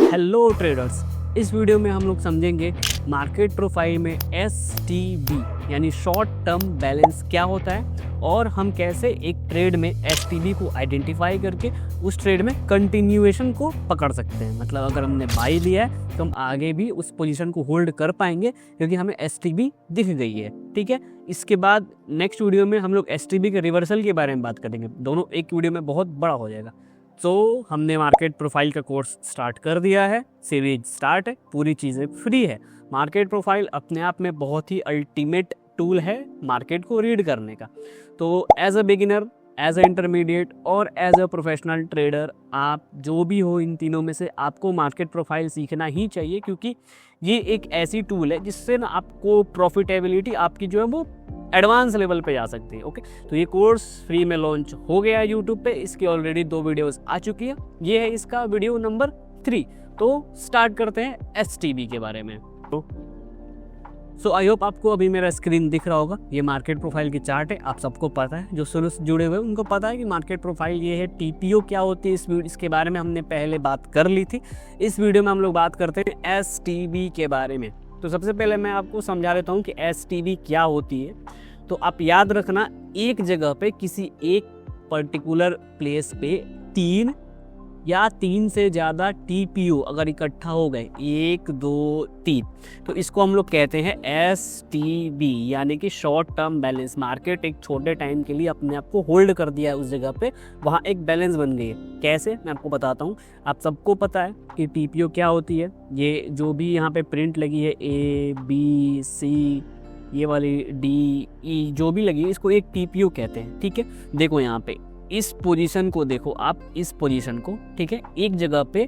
Hello traders, इस video में हम लोग समझेंगे मार्केट प्रोफाइल में STB यानी शॉर्ट टर्म बैलेंस क्या होता है और हम कैसे एक ट्रेड में STB को आइडेंटिफाई करके उस ट्रेड में कंटिन्यूएशन को पकड़ सकते हैं। मतलब अगर हमने बाई लिया है तो हम आगे भी उस पोजीशन को होल्ड कर पाएंगे क्योंकि हमें STB दिख गई है। ठीक है, इसके बाद नेक्स्ट वीडियो में हम लोग STB के रिवर्सल के बारे में बात करेंगे। दोनों एक वीडियो में बहुत बड़ा हो जाएगा। तो हमने मार्केट प्रोफाइल का कोर्स स्टार्ट कर दिया है, सीरीज स्टार्ट है, पूरी चीज़ें फ्री है। मार्केट प्रोफाइल अपने आप में बहुत ही अल्टीमेट टूल है मार्केट को रीड करने का। तो as a beginner, as a intermediate और एज अ प्रोफेशनल ट्रेडर, आप जो भी हो इन तीनों में से आपको मार्केट प्रोफाइल सीखना ही चाहिए, क्योंकि ये एक ऐसी टूल है जिससे ना आपको प्रॉफिटेबिलिटी आपकी जो है वो एडवांस लेवल पे जा सकती है। ओके, तो ये कोर्स फ्री में लॉन्च हो गया है यूट्यूब पे। इसकी ऑलरेडी 2 वीडियोस आ चुकी है, ये है इसका वीडियो नंबर 3। तो स्टार्ट करते हैं STB के बारे में। सो आई होप आपको अभी मेरा स्क्रीन दिख रहा होगा। ये मार्केट प्रोफाइल की चार्ट है, आप सबको पता है, जो शुरू से जुड़े हुए उनको पता है कि मार्केट प्रोफाइल ये है। TPO क्या होती है इसके बारे में हमने पहले बात कर ली थी। इस वीडियो में हम लोग बात करते हैं STB के बारे में। तो सबसे पहले मैं आपको समझा देता हूँ कि STB क्या होती है। तो आप याद रखना, एक जगह पे किसी एक पर्टिकुलर प्लेस पे 3 या 3 से ज़्यादा TPO अगर इकट्ठा हो गए, 1 2 3, तो इसको हम लोग कहते हैं STB यानी कि शॉर्ट टर्म बैलेंस। मार्केट एक छोटे टाइम के लिए अपने आप को होल्ड कर दिया है उस जगह पे, वहाँ एक बैलेंस बन गई है। कैसे, मैं आपको बताता हूँ। आप सबको पता है कि TPO क्या होती है। ये जो भी यहाँ पे प्रिंट लगी है A B C, ये वाली D E जो भी लगी है, इसको एक TPO कहते हैं। ठीक है, देखो यहाँ पे इस पोजीशन को देखो, आप इस पोजीशन को, ठीक है, एक जगह पे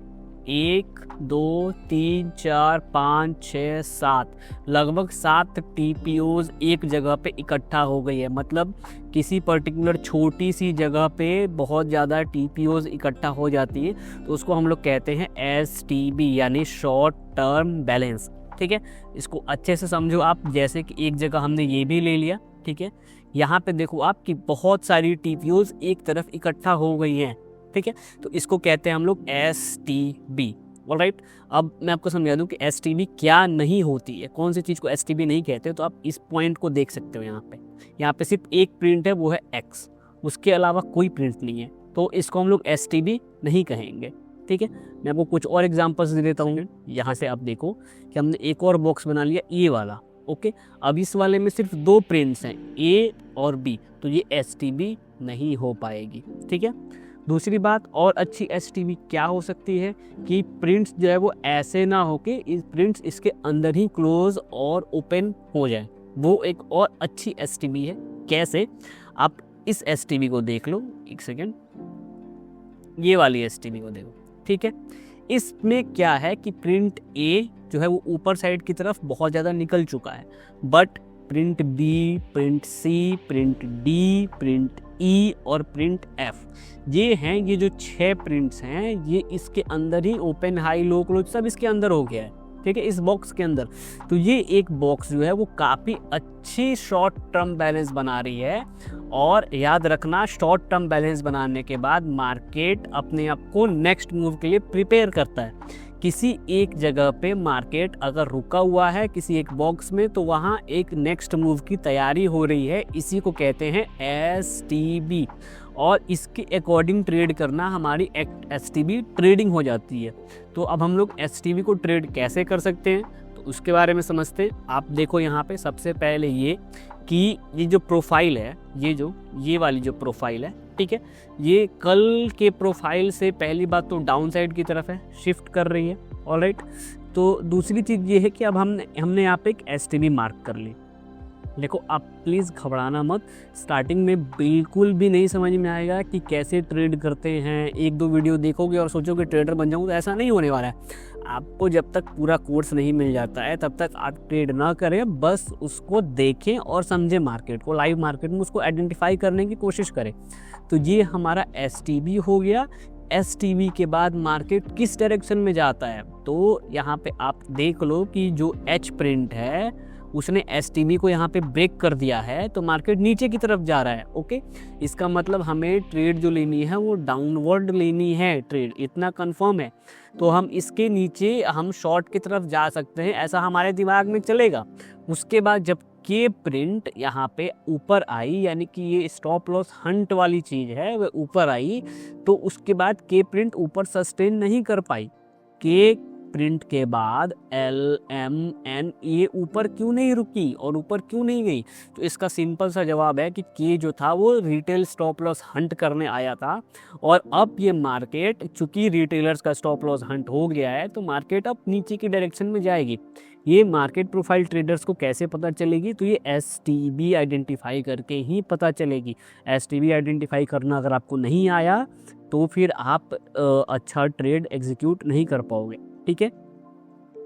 1 2 3 4 5 6 7 लगभग 7 TPOs एक जगह पे इकट्ठा हो गई है। मतलब किसी पर्टिकुलर छोटी सी जगह पे बहुत ज़्यादा TPOs इकट्ठा हो जाती है, तो उसको हम लोग कहते हैं STB यानी शॉर्ट टर्म बैलेंस। ठीक है, इसको अच्छे से समझो आप। जैसे कि एक जगह हमने ये भी ले लिया, ठीक है, यहाँ पे देखो आप कि बहुत सारी TPOs एक तरफ इकट्ठा हो गई हैं। ठीक है, तो इसको कहते हैं हम लोग STB। ऑलराइट, अब मैं आपको समझा दूँ कि STB क्या नहीं होती है, कौन सी चीज़ को STB नहीं कहते। तो आप इस पॉइंट को देख सकते हो। यहाँ पे सिर्फ एक प्रिंट है, वो है X, उसके अलावा कोई प्रिंट नहीं है, तो इसको हम लोग STB नहीं कहेंगे। ठीक है, मैं आपको कुछ और एग्जांपल्स दे देता हूँ। यहाँ से आप देखो कि हमने एक और बॉक्स बना लिया, ये वाला। ओके, अब इस वाले में सिर्फ 2 प्रिंट्स हैं, A और B, तो ये STB नहीं हो पाएगी। ठीक है, दूसरी बात और अच्छी STB क्या हो सकती है कि प्रिंट्स जो है वो ऐसे ना हो कि इस प्रिंट्स इसके अंदर ही क्लोज और ओपन हो जाए, वो एक और अच्छी STB है। कैसे, आप इस STB को देख लो, एक सेकेंड, ये वाली STB को देखो। ठीक है, इसमें क्या है कि प्रिंट A जो है वो ऊपर साइड की तरफ बहुत ज़्यादा निकल चुका है, but print B, print C, print D, print E और प्रिंट F, ये हैं, ये जो 6 प्रिंट्स हैं, ये इसके अंदर ही ओपन, हाई, लो, क्लोज सब इसके अंदर हो गया है। ठीक है, इस बॉक्स के अंदर। तो ये एक बॉक्स जो है वो काफ़ी अच्छी शॉर्ट टर्म बैलेंस बना रही है। और याद रखना, शॉर्ट टर्म बैलेंस बनाने के बाद मार्केट अपने आप को नेक्स्ट मूव के लिए प्रिपेयर करता है। किसी एक जगह पे मार्केट अगर रुका हुआ है किसी एक बॉक्स में, तो वहाँ एक नेक्स्ट मूव की तैयारी हो रही है, इसी को कहते हैं STB। और इसके अकॉर्डिंग ट्रेड करना हमारी STB ट्रेडिंग हो जाती है। तो अब हम लोग STB को ट्रेड कैसे कर सकते हैं, तो उसके बारे में समझते हैं। आप देखो यहाँ पे सबसे पहले ये कि ये जो प्रोफाइल है, ये वाली जो प्रोफाइल है, ठीक है, ये कल के प्रोफाइल से पहली बात तो डाउन साइड की तरफ है, शिफ्ट कर रही है। ऑलराइट, तो दूसरी चीज़ ये है कि अब हमने यहाँ पे एक STB मार्क कर ली। देखो, आप प्लीज़ घबराना मत, स्टार्टिंग में बिल्कुल भी नहीं समझ में आएगा कि कैसे ट्रेड करते हैं। 1-2 वीडियो देखोगे और सोचोगे ट्रेडर बन जाऊँ, तो ऐसा नहीं होने वाला है। आपको जब तक पूरा कोर्स नहीं मिल जाता है तब तक आप ट्रेड ना करें, बस उसको देखें और समझें मार्केट को, लाइव मार्केट में उसको आइडेंटिफाई करने की कोशिश करें। तो ये हमारा STB हो गया। STB के बाद मार्केट किस डायरेक्शन में जाता है, तो यहाँ पे आप देख लो कि जो H प्रिंट है उसने STB को यहाँ पे ब्रेक कर दिया है तो मार्केट नीचे की तरफ जा रहा है। ओके, इसका मतलब हमें ट्रेड जो लेनी है वो डाउनवर्ड लेनी है ट्रेड, इतना कंफर्म है। तो हम इसके नीचे हम शॉर्ट की तरफ जा सकते हैं, ऐसा हमारे दिमाग में चलेगा। उसके बाद जब के प्रिंट यहाँ पे ऊपर आई, यानी कि ये स्टॉप लॉस हंट वाली चीज़ है वह ऊपर आई, तो उसके बाद के प्रिंट ऊपर सस्टेन नहीं कर पाई। के प्रिंट के बाद LMN ये ऊपर क्यों नहीं रुकी और ऊपर क्यों नहीं गई? तो इसका सिंपल सा जवाब है कि के जो था वो रिटेल स्टॉप लॉस हंट करने आया था, और अब ये मार्केट चूंकि रिटेलर्स का स्टॉप लॉस हंट हो गया है तो मार्केट अब नीचे की डायरेक्शन में जाएगी। ये मार्केट प्रोफाइल ट्रेडर्स को कैसे पता चलेगी? तो ये STB आइडेंटिफाई करके ही पता चलेगी। STB आइडेंटिफाई करना अगर आपको नहीं आया तो फिर आप अच्छा ट्रेड एग्जीक्यूट नहीं कर पाओगे। ठीक है,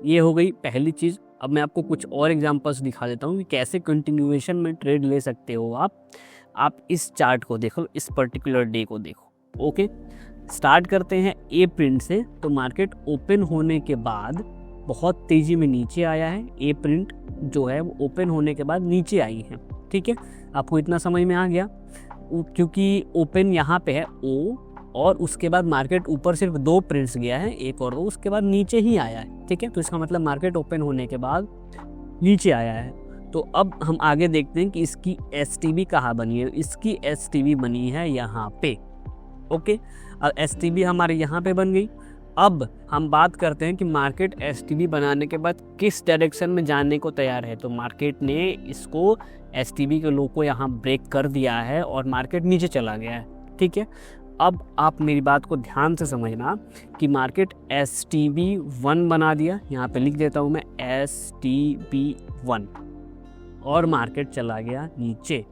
ये हो गई पहली चीज़। अब मैं आपको कुछ और एग्जांपल्स दिखा देता हूँ कि कैसे कंटिन्यूएशन में ट्रेड ले सकते हो आप इस चार्ट को देखो, इस पर्टिकुलर डे को देखो। ओके, स्टार्ट करते हैं ए प्रिंट से। तो मार्केट ओपन होने के बाद बहुत तेज़ी में नीचे आया है। ए प्रिंट जो है वो ओपन होने के बाद नीचे आई है। ठीक है, आपको इतना समझ में आ गया? क्योंकि ओपन यहाँ पे है O, और उसके बाद मार्केट ऊपर सिर्फ 2 प्रिंट्स गया है, एक और 2, उसके बाद नीचे ही आया है। ठीक है, तो इसका मतलब मार्केट ओपन होने के बाद नीचे आया है। तो अब हम आगे देखते हैं कि इसकी STB कहाँ बनी है। इसकी STB बनी है यहाँ पे। ओके, अब STB हमारे यहाँ पे बन गई। अब हम बात करते हैं कि मार्केट STB बनाने के बाद किस डायरेक्शन में जाने को तैयार है। तो मार्केट ने इसको STB के लो को यहाँ ब्रेक कर दिया है और मार्केट नीचे चला गया है। ठीक है, अब आप मेरी बात को ध्यान से समझना कि मार्केट STB1 बना दिया, यहाँ पे लिख देता हूँ मैं STB1, और मार्केट चला गया नीचे।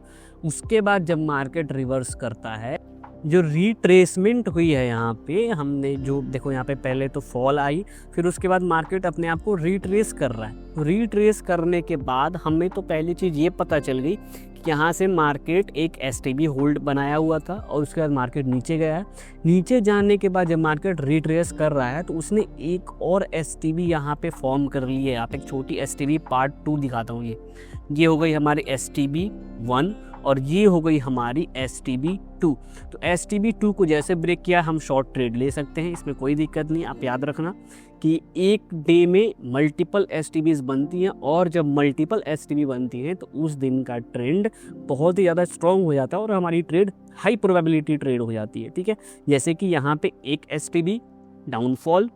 उसके बाद जब मार्केट रिवर्स करता है, जो रिट्रेसमेंट हुई है यहाँ पे, हमने जो देखो यहाँ पे पहले तो फॉल आई, फिर उसके बाद मार्केट अपने आप को रिट्रेस कर रहा है। रिट्रेस करने के बाद हमें तो पहली चीज़ ये पता चल गई कि यहाँ से मार्केट एक STB होल्ड बनाया हुआ था और उसके बाद मार्केट नीचे गया है। नीचे जाने के बाद जब मार्केट रिट्रेस कर रहा है तो उसने एक और STB यहाँ पे फॉर्म कर ली है। आप एक छोटी STB पार्ट 2 दिखाता हूँ। ये हो गई हमारी STB1 और ये हो गई हमारी STB2। तो STB2 को जैसे ब्रेक किया हम शॉर्ट ट्रेड ले सकते हैं, इसमें कोई दिक्कत नहीं। आप याद रखना कि एक डे में मल्टीपल STBs बनती हैं, और जब मल्टीपल STB बनती हैं तो उस दिन का ट्रेंड बहुत ही ज़्यादा स्ट्रॉन्ग हो जाता है और हमारी ट्रेड हाई प्रोबेबिलिटी ट्रेड हो जाती है। ठीक है, जैसे कि यहाँ पे एक STB downfall,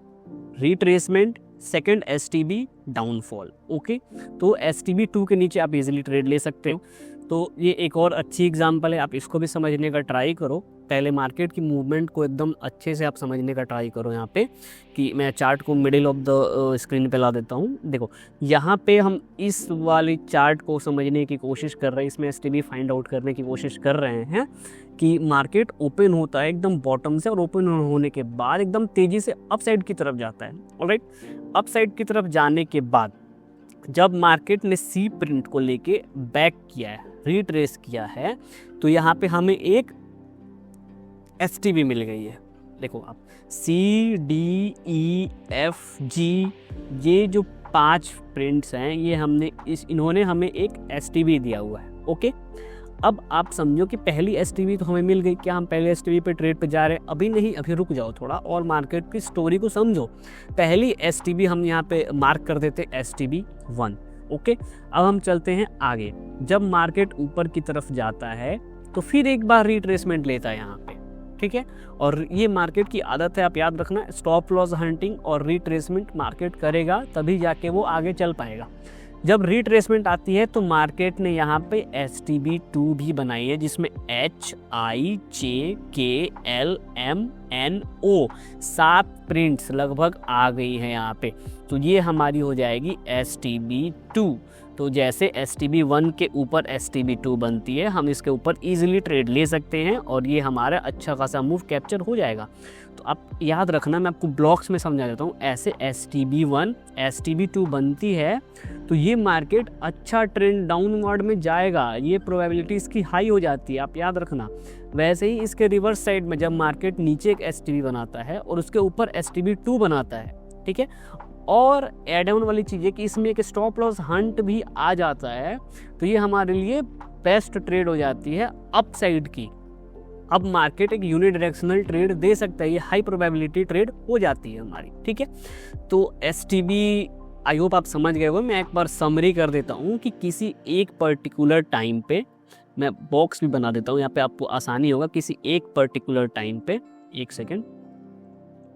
retracement, second STB downfall. Okay, तो STB2 के नीचे आप इजीली ट्रेड ले सकते हो। तो ये एक और अच्छी एग्जांपल है, आप इसको भी समझने का ट्राई करो। पहले मार्केट की मूवमेंट को एकदम अच्छे से आप समझने का ट्राई करो। यहाँ पे कि मैं चार्ट को मिडिल ऑफ द स्क्रीन पे ला देता हूँ। देखो यहाँ पे हम इस वाली चार्ट को समझने की कोशिश कर रहे हैं, इसमें STB फाइंड आउट करने की कोशिश कर रहे हैं कि मार्केट ओपन होता है एकदम बॉटम से, और ओपन होने के बाद एकदम तेज़ी से अप साइड की तरफ जाता है। ऑलराइट, अप साइड की तरफ जाने के बाद जब मार्केट ने C प्रिंट को लेके बैक किया है, रिट्रेस किया है, तो यहाँ पे हमें एक STB मिल गई है। देखो आप CDEFG, ये जो 5 प्रिंट्स हैं, ये इन्होंने हमें एक STB दिया हुआ है। ओके, अब आप समझो कि पहली STB तो हमें मिल गई। क्या हम पहले STB पे ट्रेड पे जा रहे हैं? अभी नहीं, अभी रुक जाओ थोड़ा और मार्केट की स्टोरी को समझो। पहली STB हम यहाँ पे मार्क कर देते STB1। ओके, अब हम चलते हैं आगे। जब मार्केट ऊपर की तरफ जाता है तो फिर एक बार रिट्रेसमेंट लेता है यहाँ पे। ठीक है, और ये मार्केट की आदत है, आप याद रखना, स्टॉप लॉस हंटिंग और रिट्रेसमेंट मार्केट करेगा तभी जाके वो आगे चल पाएगा। जब रिट्रेसमेंट आती है तो मार्केट ने यहाँ पे STB2 भी बनाई है, जिसमें HIJKLMNO 7 प्रिंट्स लगभग आ गई हैं यहाँ पे। तो ये हमारी हो जाएगी STB2। तो जैसे STB1 के ऊपर STB2 बनती है, हम इसके ऊपर इजीली ट्रेड ले सकते हैं और ये हमारा अच्छा खासा मूव कैप्चर हो जाएगा। तो आप याद रखना, मैं आपको ब्लॉक्स में समझा देता हूँ। ऐसे STB1 STB2 बनती है तो ये मार्केट अच्छा ट्रेंड डाउनवर्ड में जाएगा, ये प्रोबेबिलिटी इसकी हाई हो जाती है, आप याद रखना। वैसे ही इसके रिवर्स साइड में जब मार्केट नीचे एक STB बनाता है और उसके ऊपर STB2 बनाता है, ठीक है, और एड ऑन वाली चीज़ है कि इसमें एक स्टॉप लॉस हंट भी आ जाता है, तो ये हमारे लिए बेस्ट ट्रेड हो जाती है अपसाइड की। अब मार्केट एक यूनिडायरेक्शनल ट्रेड दे सकता है, ये हाई प्रोबेबिलिटी ट्रेड हो जाती है हमारी, ठीक है। तो STB आई होप आप समझ गए हो। मैं एक बार समरी कर देता हूँ कि किसी एक पर्टिकुलर टाइम पे, मैं बॉक्स भी बना देता हूँ यहाँ पे, आपको आसानी होगा। किसी एक पर्टिकुलर टाइम पे, एक सेकेंड,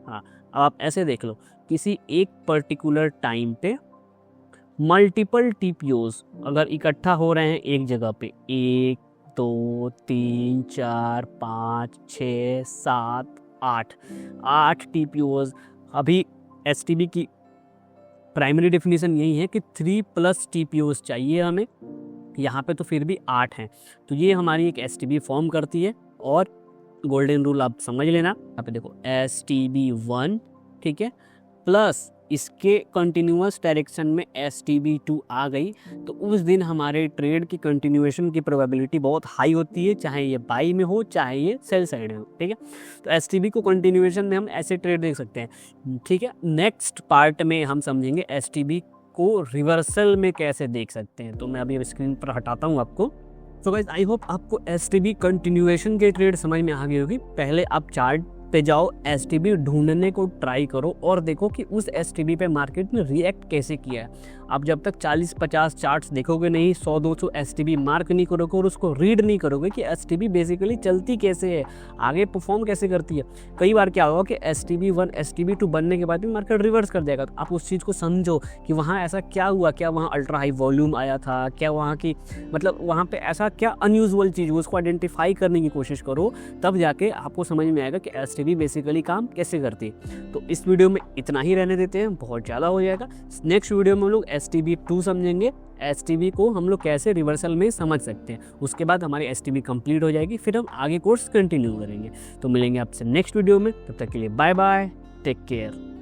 हाँ अब आप ऐसे देख लो, किसी एक पर्टिकुलर टाइम पे मल्टीपल TPOs अगर इकट्ठा हो रहे हैं एक जगह पे, 1 2 3 4 5 6 7 8 TPOs। अभी STB की प्राइमरी डेफिनेशन यही है कि 3+ TPOs चाहिए हमें, यहाँ पे तो फिर भी 8 हैं, तो ये हमारी एक STB फॉर्म करती है। और गोल्डन रूल आप समझ लेना, यहाँ पे देखो STB1, ठीक है, प्लस इसके कंटिन्यूअस डायरेक्शन में STB2 आ गई, तो उस दिन हमारे ट्रेड की कंटिन्यूएशन की प्रोबेबिलिटी बहुत हाई होती है, चाहे ये बाई में हो चाहे ये सेल साइड में हो, ठीक है। तो STB को कंटिन्यूएशन में हम ऐसे ट्रेड देख सकते हैं, ठीक है। नेक्स्ट पार्ट में हम समझेंगे STB को रिवर्सल में कैसे देख सकते हैं। तो मैं अभी स्क्रीन पर हटाता हूँ आपको। तो गाइस आई होप आपको STB कंटिन्यूएशन के ट्रेड समझ में आ गई होगी। पहले आप चार्ट पे जाओ, STB ढूंढने को ट्राई करो और देखो कि उस STB पे मार्केट ने रिएक्ट कैसे किया है। आप जब तक 40-50 चार्ट्स देखोगे नहीं, 100-200 STB मार्क नहीं करोगे और उसको रीड नहीं करोगे कि STB बेसिकली चलती कैसे है, आगे परफॉर्म कैसे करती है। कई बार क्या होगा कि STB1 STB2 बनने के बाद भी मार्केट रिवर्स कर देगा। तो आप उस चीज़ को समझो कि वहाँ ऐसा क्या हुआ, क्या वहाँ अल्ट्रा हाई वॉल्यूम आया था, क्या वहाँ की मतलब वहाँ पे ऐसा क्या अनयूजुअल चीज़, उसको आइडेंटिफाई करने की कोशिश करो, तब जाके आपको समझ में आएगा कि STB बेसिकली काम कैसे करती है। तो इस वीडियो में इतना ही रहने देते हैं, बहुत ज़्यादा हो जाएगा। नेक्स्ट वीडियो में हम लोग STB2 समझेंगे, STB को हम लोग कैसे रिवर्सल में समझ सकते हैं। उसके बाद हमारी STB कंप्लीट हो जाएगी, फिर हम आगे कोर्स कंटिन्यू करेंगे। तो मिलेंगे आपसे नेक्स्ट वीडियो में, तब तक के लिए बाय बाय, टेक केयर।